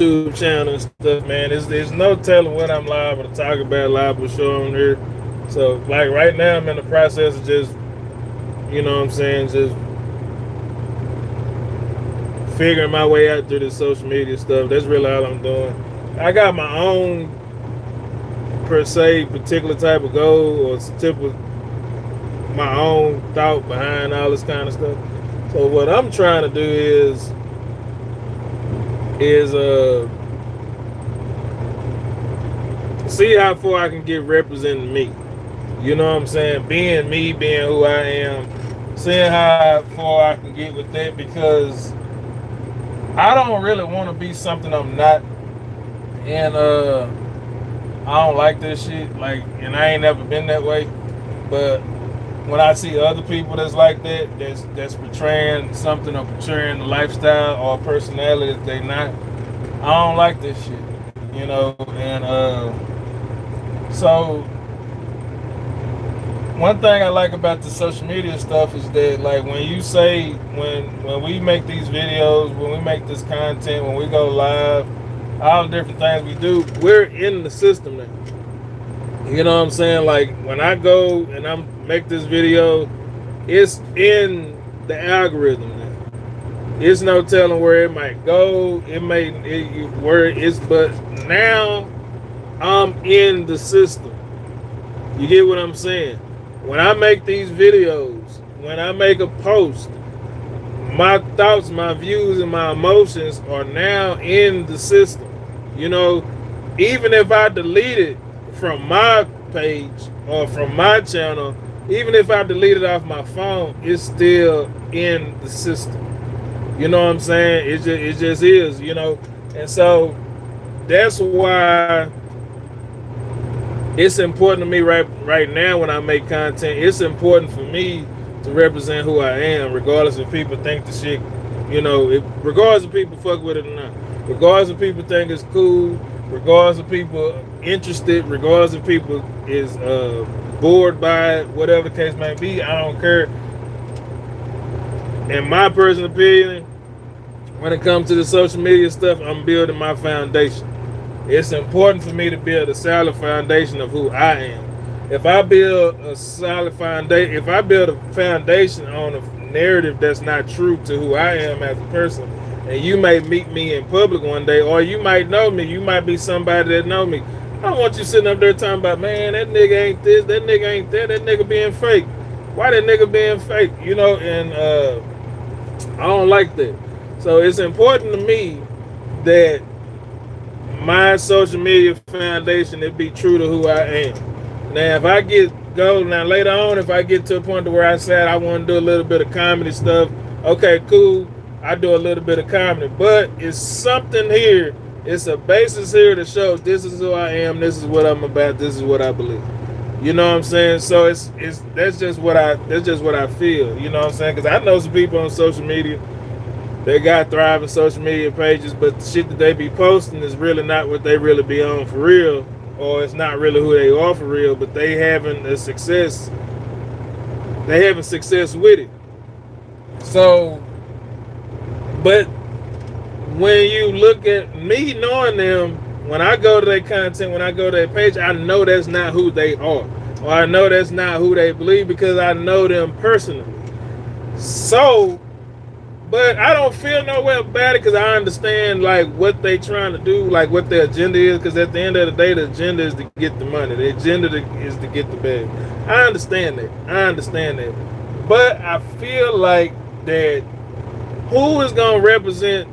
YouTube channel and stuff, man. There's no telling what I'm liable to talk about, liable to show on here. So, like right now, I'm in the process of just, you know what I'm saying, just figuring my way out through this social media stuff. That's really all I'm doing. I got my own, per se, particular type of goal or typical my own thought behind all this kind of stuff. So what I'm trying to do is see how far I can get representing me. You know what I'm saying? Being me, being who I am, seeing how far I can get with that, because I don't really want to be something I'm not. And I don't like this shit. Like, and I ain't never been that way. But when I see other people that's like that, that's portraying something or portraying a lifestyle or a personality that they not, I don't like this shit. You know, and so one thing I like about the social media stuff is that, like, when you say, when we make these videos, when we make this content, when we go live, all the different things we do, we're in the system now. You know what I'm saying? Like, when I go and I make this video, it's in the algorithm now. It's no telling where it might go. Where it's, but now I'm in the system. You get what I'm saying? When I make these videos, when I make a post, my thoughts, my views, and my emotions are now in the system. You know, even if I delete it from my page or from my channel, even if I delete it off my phone, it's still in the system. You know what I'm saying? It just is, you know. And so that's why it's important to me right now when I make content. It's important for me to represent who I am, regardless if people think the shit, you know, regardless if people fuck with it or not. Regardless if people think it's cool, regardless if people interested, regardless if people is bored by it, whatever the case may be, I don't care. In my personal opinion, when it comes to the social media stuff, I'm building my foundation. It's important for me to build a solid foundation of who I am. If I build a solid foundation, if I build a foundation on a narrative that's not true to who I am as a person, and you may meet me in public one day, or you might know me, you might be somebody that know me. I don't want you sitting up there talking about, man, that nigga ain't this, that nigga ain't that nigga being fake. Why that nigga being fake? You know, and I don't like that. So it's important to me that my social media foundation, it be true to who I am. Now, if I now later on, if I get to a point to where I said I want to do a little bit of comedy stuff, okay, cool. I do a little bit of comedy, but it's something here. It's a basis here that shows this is who I am. This is what I'm about. This is what I believe. You know what I'm saying? So that's just what I feel. You know what I'm saying? Because I know some people on social media. They got thriving social media pages, but the shit that they be posting is really not what they really be on for real, or it's not really who they are for real. But they having a success. They having success with it. So. But when you look at me knowing them, when I go to their content, when I go to their page, I know that's not who they are. Or I know that's not who they believe because I know them personally. So, but I don't feel no way about it because I understand like what they trying to do, like what their agenda is. Because at the end of the day, the agenda is to get the money. The agenda is to get the bag. I understand that. But I feel like that who is going to represent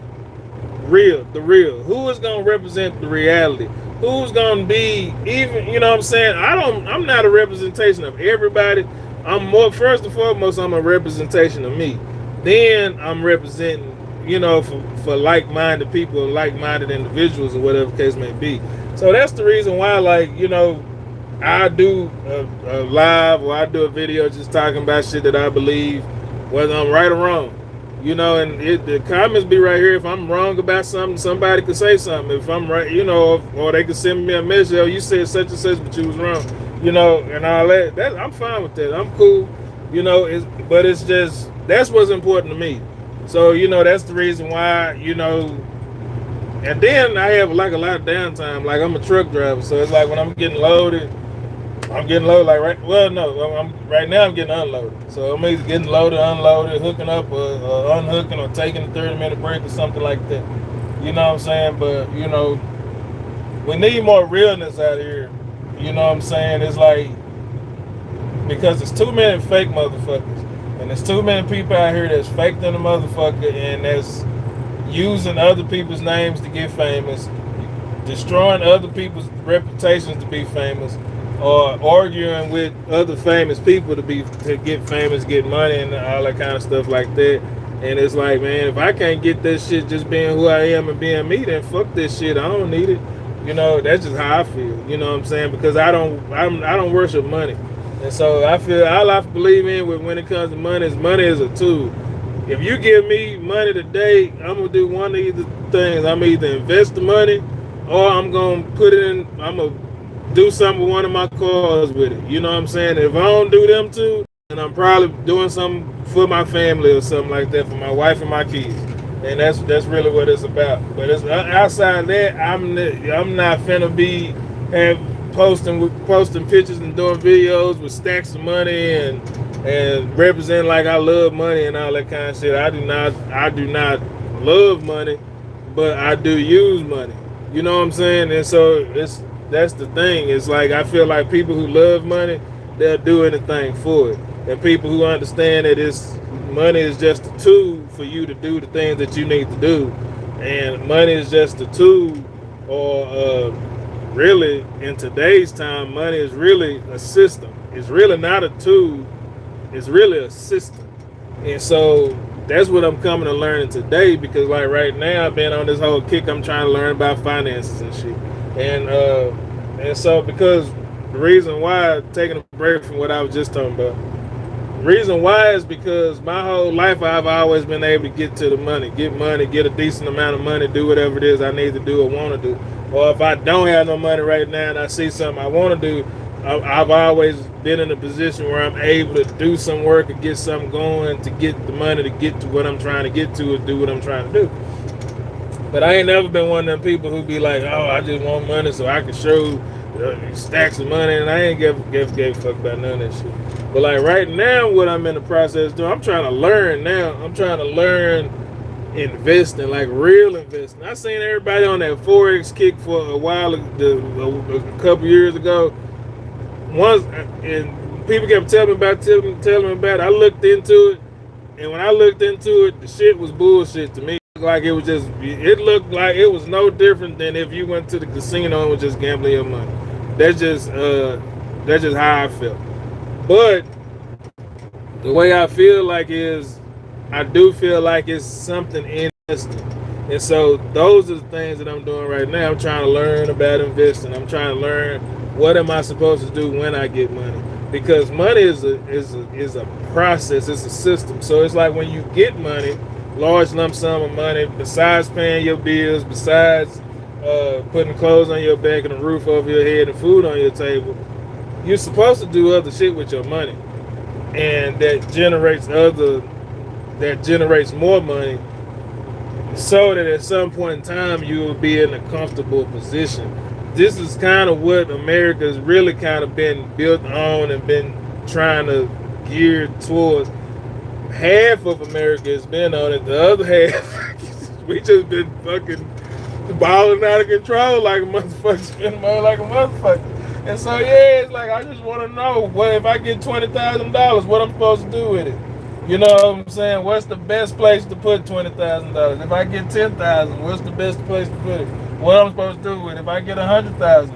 the real? Who is going to represent the reality? Who's going to be even, you know what I'm saying? I'm not a representation of everybody. First and foremost, I'm a representation of me. Then I'm representing, you know, for like-minded people, like-minded individuals, or whatever the case may be. So that's the reason why, like, you know, I do a live or I do a video just talking about shit that I believe, whether I'm right or wrong. You know, and the comments be right here. If I'm wrong about something, somebody could say something. If I'm right, you know, or they could send me a message, oh, you said such and such, but you was wrong. You know, and all that. I'm fine with that. I'm cool. You know, but it's just, that's what's important to me. So, you know, that's the reason why, you know, And then I have like a lot of downtime. Like I'm a truck driver, so it's like when I'm getting loaded, like right. Well, no, right now I'm getting unloaded. So I'm either getting loaded, unloaded, hooking up, or unhooking, or taking a 30-minute break or something like that. You know what I'm saying? But you know, we need more realness out here. You know what I'm saying? It's like because there's too many fake motherfuckers, and there's too many people out here that's fake than a motherfucker, and that's using other people's names to get famous, destroying other people's reputations to be famous, or arguing with other famous people to get famous, get money, and all that kind of stuff like that. And it's like, man, if I can't get this shit just being who I am and being me, then fuck this shit. I don't need it. You know, that's just how I feel. You know what I'm saying? Because I don't worship money, and so I feel all I believe in when it comes to money is a tool. If you give me money today, I'm gonna do one of either things. I'm either invest the money, or I'm gonna put it in. I'm gonna do something with one of my cars with it. You know what I'm saying? If I don't do them two, then I'm probably doing something for my family or something like that, for my wife and my kids. And that's really what it's about. But it's outside of that, I'm not finna be posting pictures and doing videos with stacks of money and representing like I love money and all that kind of shit. I do not love money, but I do use money. You know what I'm saying? And so that's the thing. It's like I feel like people who love money, they'll do anything for it. And people who understand that money is just a tool for you to do the things that you need to do. And money is just a tool, or really in today's time, money is really a system. It's really not a tool. It's really a system. And so that's what I'm coming to learning today, because like right now I've been on this whole kick. I'm trying to learn about finances and shit. And so because the reason why, taking a break from what I was just talking about, the reason why is because my whole life I've always been able to get to the money, get a decent amount of money, do whatever it is I need to do or want to do. Or if I don't have no money right now and I see something I want to do, I've always been in a position where I'm able to do some work or get something going to get the money to get to what I'm trying to get to or do what I'm trying to do. But I ain't never been one of them people who be like, oh, I just want money so I can show stacks of money, and I ain't give a fuck about none of that shit. But like right now, what I'm in the process of doing, I'm trying to learn now. I'm trying to learn investing, like real investing. I seen everybody on that Forex kick for a while, a couple years ago. Once, and people kept telling me about it. I looked into it, and when I looked into it, the shit was bullshit to me. Like it looked like it was no different than if you went to the casino and was just gambling your money. That's just how I felt. But the way I feel like is, I do feel like it's something interesting. And so those are the things that I'm doing right now. I'm trying to learn about investing. I'm trying to learn what am I supposed to do when I get money. Because money is a process, it's a system. So it's like when you get money, large lump sum of money, besides paying your bills, besides putting clothes on your back and a roof over your head and food on your table, you're supposed to do other shit with your money. And that generates more money, so that at some point in time you will be in a comfortable position. This is kind of what America's really kind of been built on and been trying to gear towards. Half of America has been on it. The other half, we just been fucking balling out of control like a motherfucker, spending money like a motherfucker. And so yeah, it's like I just want to know, what if I get $20,000, what I'm supposed to do with it? You know what I'm saying? What's the best place to put $20,000? If I get $10,000, what's the best place to put it? What I'm supposed to do with it? If I get $100,000,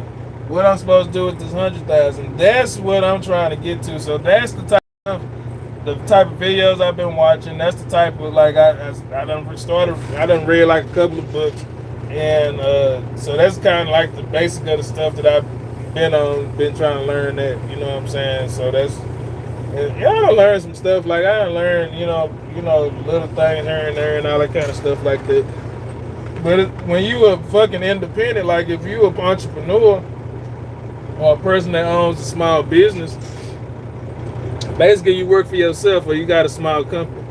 what I'm supposed to do with this $100,000? That's what I'm trying to get to. So that's the type of videos I've been watching. That's the type of, like, I done read like a couple of books, and so that's kind of like the basic of the stuff that I've been trying to learn. That, you know what I'm saying? So that's, and I learned some stuff. Like I learned, you know, little things here and there and all that kind of stuff like that. But when you a fucking independent, like if you an entrepreneur or a person that owns a small business, basically you work for yourself or you got a small company.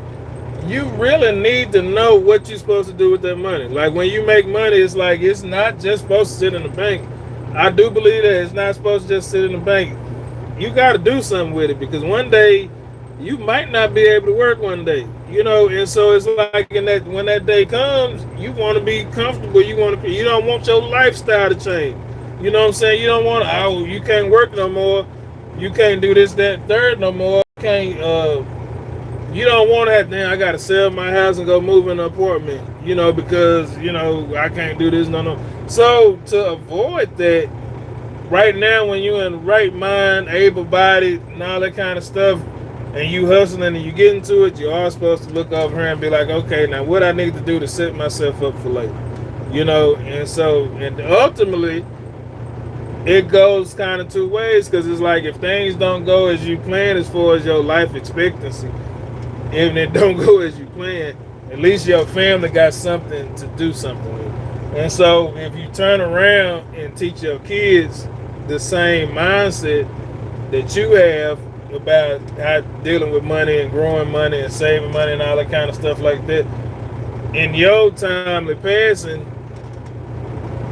you really need to know what you're supposed to do with that money. Like when you make money, it's like it's not just supposed to sit in the bank. I do believe that it's not supposed to just sit in the bank. You got to do something with it because one day you might not be able to work one day, you know. And so it's like in that when that day comes, you want to be comfortable. You don't want your lifestyle to change. You know what I'm saying? You don't want to. Oh, you can't work no more. You can't do this, that, third no more. You can't. You don't want that. Then I got to sell my house and go move in an apartment. You know because I can't do this no. So to avoid that, right now when you're in the right mind, able-bodied, and all that kind of stuff, and you hustling and you get into it, you are supposed to look over here and be like, okay, now what I need to do to set myself up for later, And so, and ultimately, it goes kind of two ways because it's like if things don't go as you plan as far as your life expectancy, if it don't go as you plan, at least your family got something to do something with. And so, if you turn around and teach your kids the same mindset that you have about how dealing with money and growing money and saving money and all that kind of stuff like that, in your timely passing,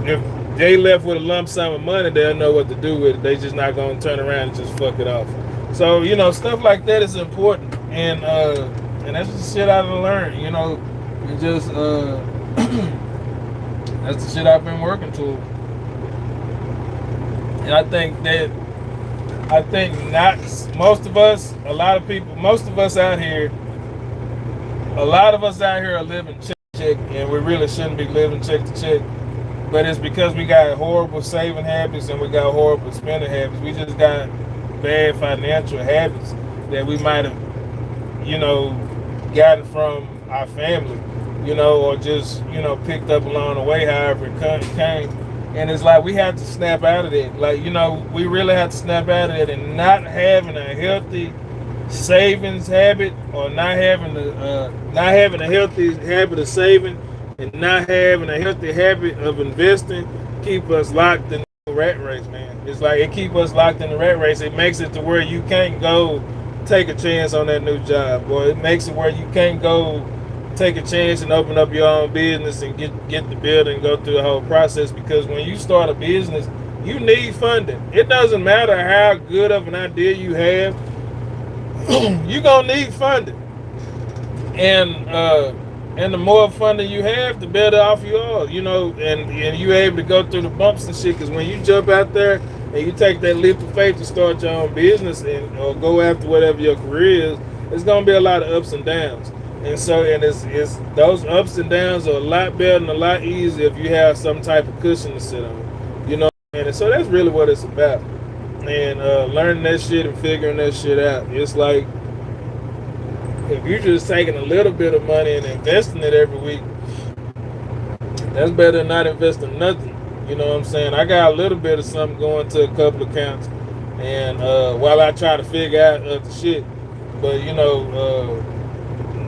if they left with a lump sum of money, they'll know what to do with it. They just not gonna turn around and just fuck it off. So stuff like that is important, and that's the shit I've learned. And just that's the shit I've been working to. And I think not most of us, a lot of people, most of us out here, a lot of us out here are living check to check, and we really shouldn't be living check to check. But it's because we got horrible saving habits and we got horrible spending habits. We just got bad financial habits that we might have, gotten from our family, or just, picked up along the way, however it came. And it's like we have to snap out of that. Like, we really have to snap out of that, and not having a healthy savings habit, or not having a healthy habit of saving, and not having a healthy habit of investing, keep us locked in the rat race, man. It's like it keep us locked in the rat race. It makes it to where you can't go take a chance on that new job, or it makes it where you can't go take a chance and open up your own business and get the building and go through the whole process. Because when you start a business, you need funding. It doesn't matter how good of an idea you have, you're gonna need funding. And the more funding you have, the better off you are, and you're able to go through the bumps and shit. Because when you jump out there and you take that leap of faith to start your own business or go after whatever your career is, it's gonna be a lot of ups and downs. And so, it's those ups and downs are a lot better and a lot easier if you have some type of cushion to sit on, And so that's really what it's about. And learning that shit and figuring that shit out. It's like, if you're just taking a little bit of money and investing it every week, that's better than not investing nothing. You know what I'm saying? I got a little bit of something going to a couple of accounts, and while I try to figure out other shit, but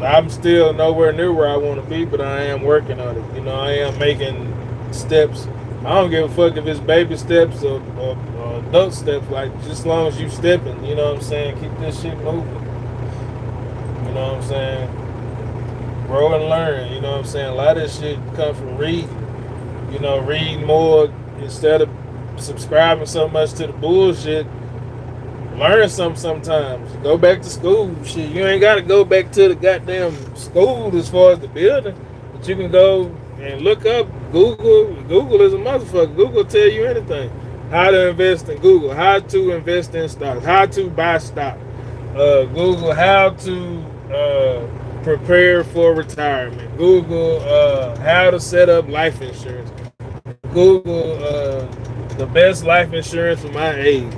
I'm still nowhere near where I want to be, but I am working on it. I am making steps. I don't give a fuck if it's baby steps or adult steps. Like, just as long as you stepping, you know what I'm saying? Keep this shit moving. You know what I'm saying? Grow and learn, you know what I'm saying? A lot of this shit come from reading. Read more instead of subscribing so much to the bullshit. Learn something sometimes. Go back to school. Shit, you ain't got to go back to the goddamn school as far as the building. But you can go and look up Google. Google is a motherfucker. Google tell you anything. How to invest in Google. How to invest in stocks. How to buy stock. Google how to prepare for retirement. Google how to set up life insurance. Google the best life insurance for my age.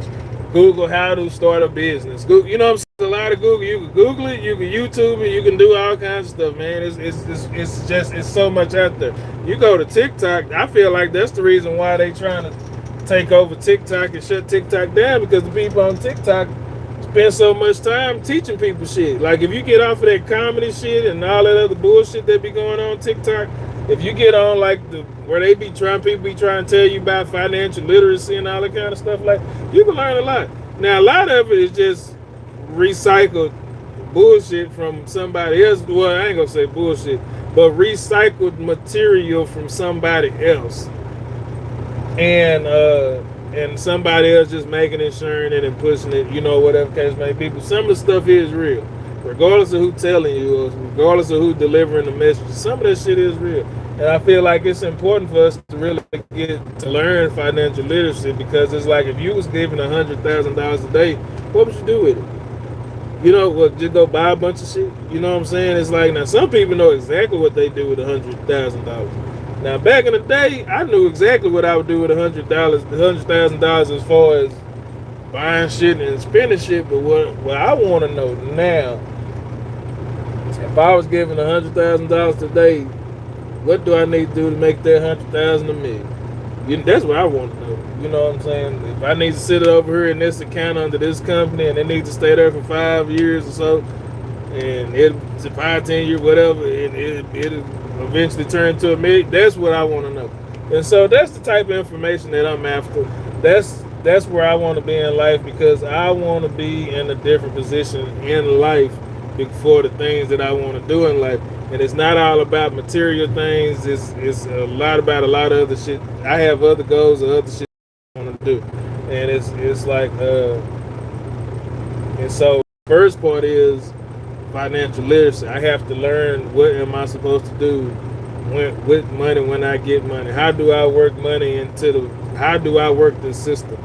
Google how to start a business. Google, I'm saying? A lot of Google. You can Google it, you can YouTube it, you can do all kinds of stuff, man. It's so much out there. You go to TikTok, I feel like that's the reason why they trying to take over TikTok and shut TikTok down, because the people on TikTok spend so much time teaching people shit. Like, if you get off of that comedy shit and all that other bullshit that be going on TikTok, if you get on like where they be trying, people be trying to tell you about financial literacy and all that kind of stuff, like, you can learn a lot. Now, a lot of it is just recycled bullshit from somebody else. Well, I ain't gonna say bullshit, but recycled material from somebody else, and somebody else just making it, sharing it, and pushing it. You know, whatever case may be. But some of the stuff is real, regardless of who telling you, or regardless of who delivering the message. Some of that shit is real. And I feel like it's important for us to really get to learn financial literacy, because it's like if you was given $100,000 a day, what would you do with it? You know, what, just go buy a bunch of shit? You know what I'm saying? It's like, now some people know exactly what they do with $100,000. Now back in the day, I knew exactly what I would do with $100,000 as far as buying shit and spending shit. But what I want to know now, if I was given $100,000 today, what do I need to do to make that 100,000 a million? That's what I want to know. You know what I'm saying? If I need to sit over here in this account under this company, and it needs to stay there for 5 years or so, and it's 5, 10 years, whatever, and it'll eventually turn to a million. That's what I want to know. And so that's the type of information that I'm after. That's where I want to be in life, because I want to be in a different position in life for the things that I want to do in life. And it's not all about material things. It's a lot about a lot of other shit. I have other goals or other shit I want to do. And it's like and so first part is financial literacy. I have to learn, what am I supposed to do with money when I get money? How do I work money how do I work the system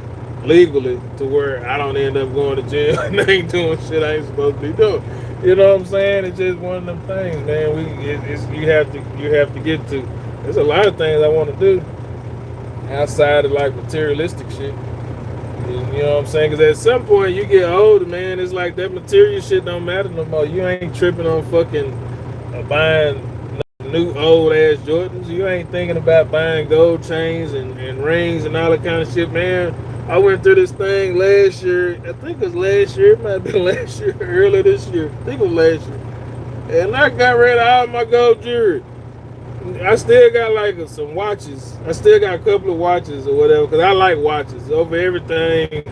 legally to where I don't end up going to jail and I ain't doing shit I ain't supposed to be doing? You know what I'm saying? It's just one of them things, man. You have to get to. There's a lot of things I want to do outside of like materialistic shit. You know what I'm saying? Because at some point you get older, man. It's like that material shit don't matter no more. You ain't tripping on fucking buying new old ass Jordans. You ain't thinking about buying gold chains and rings and all that kind of shit, man. I went through this thing last year. I think it was last year. It might have been last year, earlier this year. I think it was last year. And I got rid of all my gold jewelry. I still got like some watches. I still got a couple of watches or whatever, because I like watches. Over everything,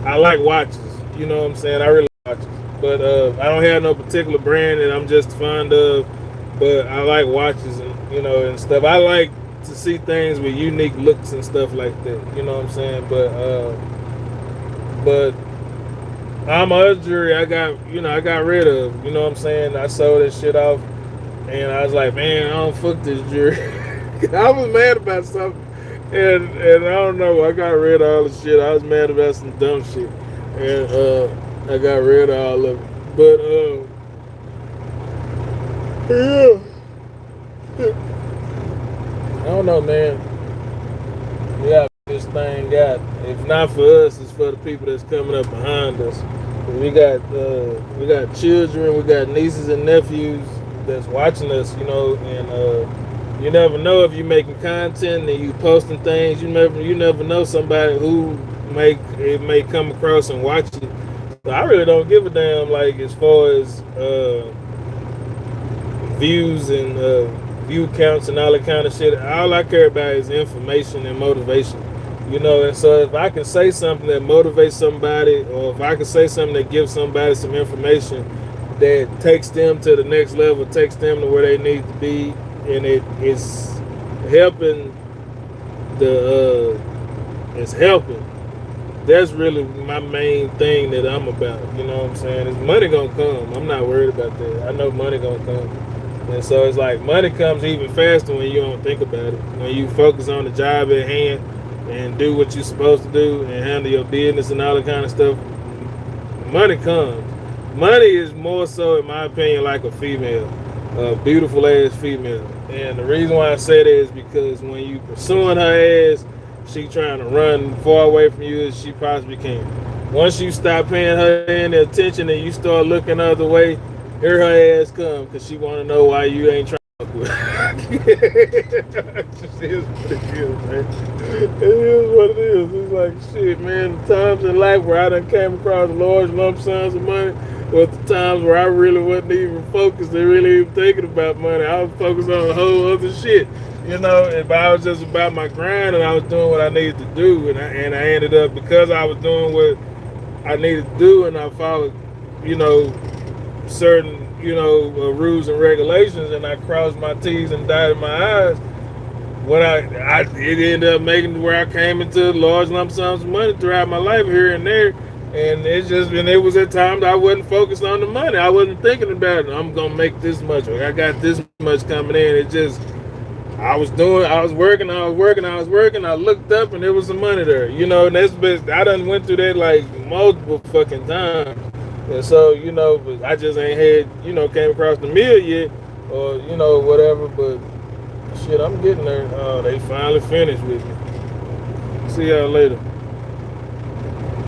I like watches. You know what I'm saying? I really like watches. But I don't have no particular brand that I'm just fond of. But I like watches and, you know, and stuff. I like to see things with unique looks and stuff like that. You know what I'm saying? But all my other jewelry I got rid of. You know what I'm saying? I sold that shit off, and I was like, man, I don't fuck this jewelry. I was mad about something, and I don't know. I got rid of all the shit. I was mad about some dumb shit, and I got rid of all of it. But yeah. I don't know, man. Yeah, this thing got. If not for us, it's for the people that's coming up behind us. We got children, we got nieces and nephews that's watching us, you know, and you never know if you're making content and you posting things. You never know somebody who may come across and watch it. So I really don't give a damn, like, as far as views and view counts and all that kind of shit. All I care about is information and motivation, you know. And so if I can say something that motivates somebody, or if I can say something that gives somebody some information that takes them to the next level, takes them to where they need to be, and it is helping it's helping. That's really my main thing that I'm about. You know what I'm saying? Is money gonna come. I'm not worried about that. I know money gonna come. And so it's like money comes even faster when you don't think about it. When you focus on the job at hand and do what you're supposed to do and handle your business and all that kind of stuff, money comes. Money is more so, in my opinion, like a female, a beautiful ass female. And the reason why I say that is because when you pursuing her ass, she trying to run far away from you as she possibly can. Once you stop paying her any attention and you start looking the other way, here her ass come, because she want to know why you ain't trying to fuck with her. It is what it is, man. It is what it is. It's like, shit, man, the times in life where I done came across large lump sums of money was the times where I really wasn't even focused and really even thinking about money. I was focused on a whole other shit. You know, if I was just about my grind and I was doing what I needed to do, and I ended up, because I was doing what I needed to do and I followed, you know, certain, rules and regulations, and I crossed my T's and dotted my I's. When it ended up making where I came into large lump sums of money throughout my life here and there, and it was at times I wasn't focused on the money. I wasn't thinking about it. I'm gonna make this much, or I got this much coming in. It just I was working. I looked up and there was some money there, and I done went through that like multiple fucking times. And so, but I just ain't had, came across the mill yet, or, whatever, but shit, I'm getting there. They finally finished with me. See y'all later.